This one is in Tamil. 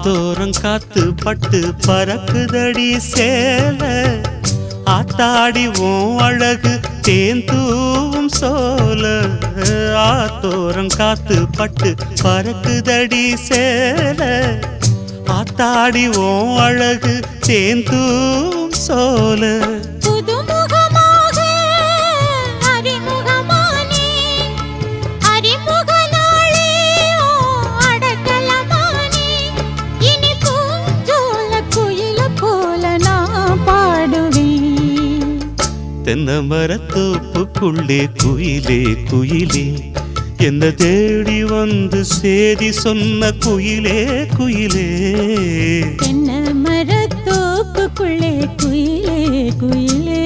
ஆத்தோரம் காத்து பட்டு பறக்குதடி சேல ஆத்தாடி உன் அழகு தேந்தூவும் சோல ஆத்தோரம் காத்து பட்டு பறக்குதடி சேல ஆத்தாடி உன் அழகு தேந்தூவும் சோல தென்னமரத்தோப்புக்குள்ளே குயிலே குயிலே என்ன தேடி வந்து சேதி சொன்ன குயிலே குயிலே தென்னமரத்தோப்புக்குள்ளே குயிலே குயிலே